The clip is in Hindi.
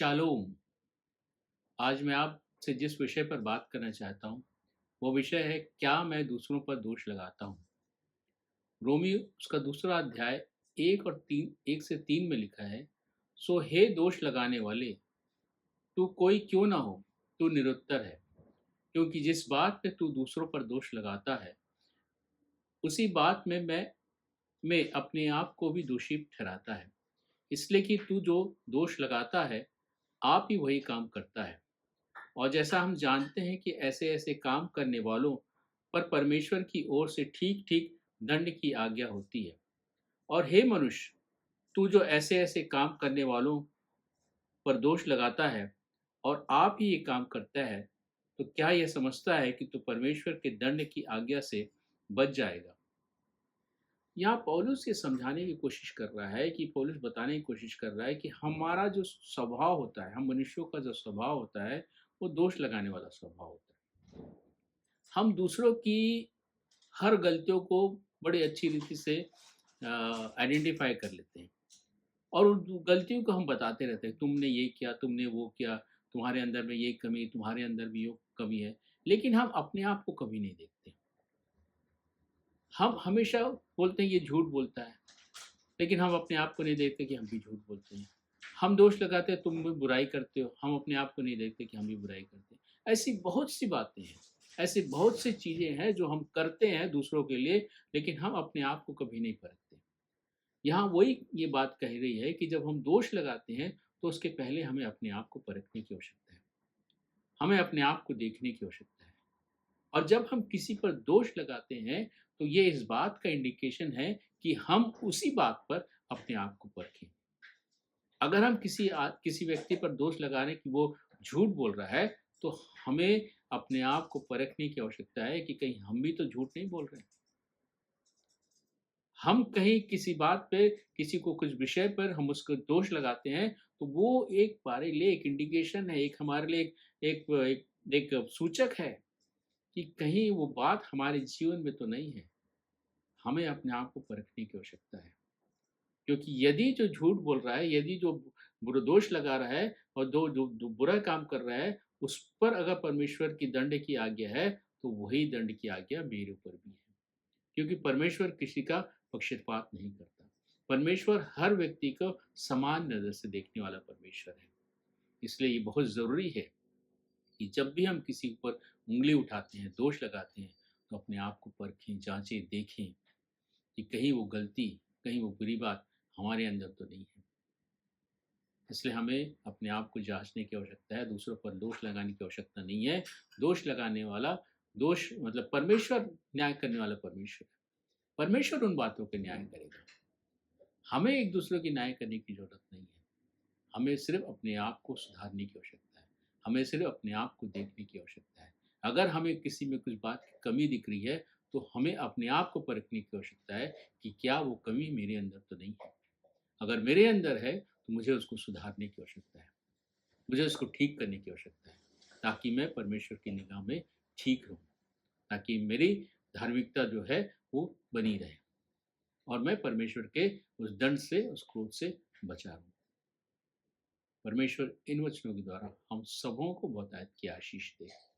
शालोम। आज मैं आपसे जिस विषय पर बात करना चाहता हूँ, वो विषय है क्या मैं दूसरों पर दोष लगाता हूँ। रोमी उसका दूसरा अध्याय 1 से 3 में लिखा है, सो हे दोष लगाने वाले, तू कोई क्यों ना हो, तू निरुत्तर है, क्योंकि जिस बात पे तू दूसरों पर दोष लगाता है, उसी बात में अपने आप को भी दोषी ठहराता है। इसलिए कि तू जो दोष लगाता है, आप ही वही काम करता है। और जैसा हम जानते हैं कि ऐसे-ऐसे काम करने वालों पर परमेश्वर की ओर से ठीक-ठीक दंड की आज्ञा होती है। और हे मनुष्य, तू जो ऐसे-ऐसे काम करने वालों पर दोष लगाता है और आप ही ये काम करता है, तो क्या यह समझता है कि तू परमेश्वर के दंड की आज्ञा से बच जाएगा? यहाँ पौलुस ये समझाने की कोशिश कर रहा है कि पौलुस बताने की कोशिश कर रहा है कि हमारा जो स्वभाव होता है, हम मनुष्यों का जो स्वभाव होता है, वो दोष लगाने वाला स्वभाव होता है। हम दूसरों की हर गलतियों को बड़ी अच्छी रीति से आइडेंटिफाई कर लेते हैं और उन गलतियों को हम बताते रहते हैं, तुमने ये किया, तुमने वो किया, तुम्हारे अंदर में ये कमी, तुम्हारे अंदर भी ये कमी है। लेकिन हम अपने आप को कभी नहीं देखते। हम हमेशा बोलते हैं ये झूठ बोलता है, लेकिन हम अपने आप को नहीं देखते कि हम भी झूठ बोलते हैं। हम दोष लगाते हैं, तुम भी बुराई करते हो, हम अपने आप को नहीं देखते कि हम भी बुराई करते हैं। ऐसी बहुत सी बातें हैं, ऐसी बहुत सी चीज़ें हैं जो हम करते हैं दूसरों के लिए, लेकिन हम अपने आप को कभी नहीं परखते। यहाँ वही ये बात कह रही है कि जब हम दोष लगाते हैं, तो उसके पहले हमें अपने आप को परखने की आवश्यकता है। हमें अपने आप को देखने की आवश्यकता है। और जब हम किसी पर दोष लगाते हैं, तो ये इस बात का इंडिकेशन है कि हम उसी बात पर अपने आप को परखें। अगर हम किसी व्यक्ति पर दोष लगा रहे हैं कि वो झूठ बोल रहा है, तो हमें अपने आप को परखने की आवश्यकता है कि कहीं हम भी तो झूठ नहीं बोल रहे हैं। हम कहीं किसी बात पे, किसी को कुछ विषय पर हम उसको दोष लगाते हैं, तो वो एक हमारे लिए एक इंडिकेशन है, एक हमारे लिए एक एक एक सूचक है कि कहीं वो बात हमारे जीवन में तो नहीं है। हमें अपने आप को परखने की आवश्यकता है। क्योंकि यदि जो झूठ बोल रहा है, यदि जो दोष लगा रहा है और जो बुरा काम कर रहा है, उस पर अगर परमेश्वर की दंड की आज्ञा है, तो वही दंड की आज्ञा मेरे ऊपर भी है। क्योंकि परमेश्वर किसी का पक्षपात नहीं करता। परमेश्वर हर व्यक्ति को समान नज़र से देखने वाला परमेश्वर है। इसलिए ये बहुत ज़रूरी है कि जब भी हम किसी पर उँगली उठाते हैं, दोष लगाते हैं, तो अपने आप को परखें, जाँचें, देखें कि कहीं वो गलती, कहीं वो बुरी बात हमारे अंदर तो नहीं है। इसलिए हमें अपने आप को जाँचने की आवश्यकता है, दूसरों पर दोष लगाने की आवश्यकता नहीं है। दोष लगाने वाला, दोष मतलब परमेश्वर न्याय करने वाला परमेश्वर है। परमेश्वर उन बातों पे न्याय करेगा। हमें एक-दूसरे की न्याय करने की ज़रूरत नहीं है। हमें सिर्फ़ अपने आप को सुधारने की आवश्यकता है। हमें सिर्फ़ अपने आप को देखने की आवश्यकता है। अगर हमें किसी में कुछ बात की कमी दिख रही है, तो हमें अपने आप को परखने की आवश्यकता है कि क्या वो कमी मेरे अंदर तो नहीं है। अगर मेरे अंदर है, तो मुझे उसको सुधारने की आवश्यकता है। मुझे उसको ठीक करने की आवश्यकता है, ताकि मैं परमेश्वर की निगाह में ठीक रहूँ, ताकि मेरी धार्मिकता जो है, वो बनी रहे और मैं परमेश्वर के उस दंड से, उस क्रोध से बचा रहूँ। परमेश्वर इन वचनों के द्वारा हम सबों को बहुतायत की आशीष दे।